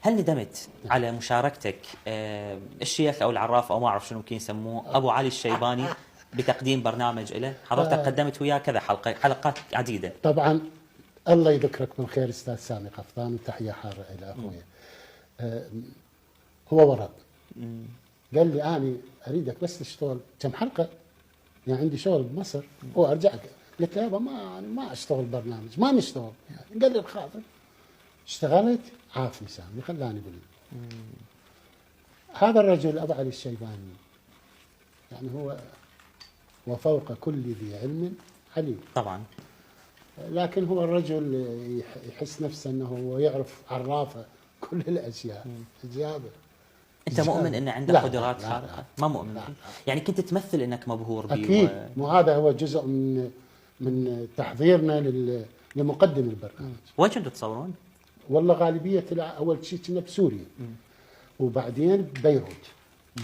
هل ندمت على مشاركتك الشيخ او العراف او ما اعرف شنو ممكن يسموه ابو علي الشيباني بتقديم برنامج له؟ حضرتك قدمت وياه كذا حلقات عديده. طبعا الله يذكرك بالخير استاذ سامي قفطان، وتحيه حاره الى اخويا. هو ورد قال لي انا اريدك بس تشتغل كم حلقه، يعني عندي شغل بمصر وارجع. قلت له يابا ما اشتغل برنامج، ما نشتغل يعني. قال لي الخاطر. اشتغلت عافني سامي، خلاني هذا الرجل ابو علي الشيباني يعني هو وفوق كل ذي علم عليم طبعا. لكن هو الرجل يحس نفسه انه هو يعرف عرافه كل الاشياء. اجابه. انت مؤمن ان عنده قدرات خارقه؟ ما مؤمن. لا. يعني كنت تمثل انك مبهور به؟ اكيد مو هذا هو جزء من تحضيرنا لمقدم البرنامج. وين كنتوا تصورون؟ والله غالبيه اول شيء كنا بسوريا وبعدين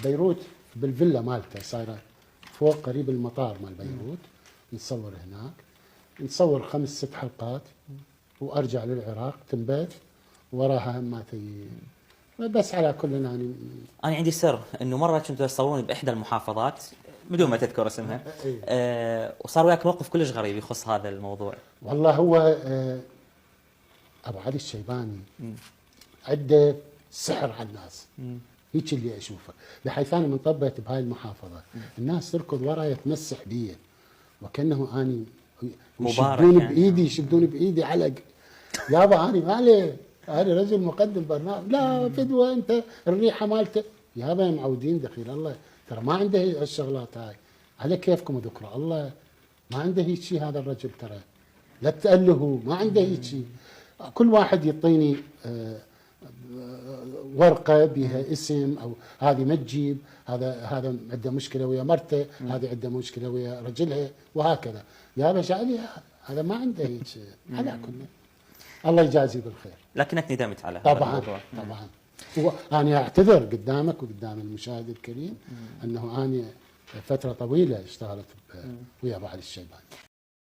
بيروت بالفيلا مالته صايره فوق قريب المطار مال بيروت. نصور هناك، نصور 5-6 حلقات وارجع للعراق تنبث وراها هماتي. بس على كل يعني انا عندي سر انه مره كنتوا تصورون باحدى المحافظات بدون ما تذكر اسمها وصار وياك موقف كلش غريب يخص هذا الموضوع. والله هو ابو علي الشيباني عنده سحر على الناس. هيك اللي اشوفه، بحيث انا من طبيت بهاي المحافظه الناس تركض وراي تمسح بي وكانه اني يشدوني يعني. بايدي يشدوني بايدي علق. يابا انا مالي، انا رجل مقدم برنامج. لا فدوه انت الريحه مالته. يابا يا معودين دخيل الله ترى ما عنده الشغلات هاي، على كيفكم ذكر الله ما عنده هيك شيء. هذا الرجل ترى لا تألهوا، ما عنده هيك شيء. كل واحد يعطيني ورقه بها اسم او هذه ما تجيب، هذا عنده مشكله ويا مرته، هذه عنده مشكله ويا رجلها وهكذا. يا باشا هذا ما عنده هيك. على كل الله يجازيه بالخير. لكنك ندمت على هذا الموضوع. طبعا انا اعتذر قدامك وقدام المشاهد الكريم انه انا فتره طويله اشتغلت ويا ابو علي الشيباني.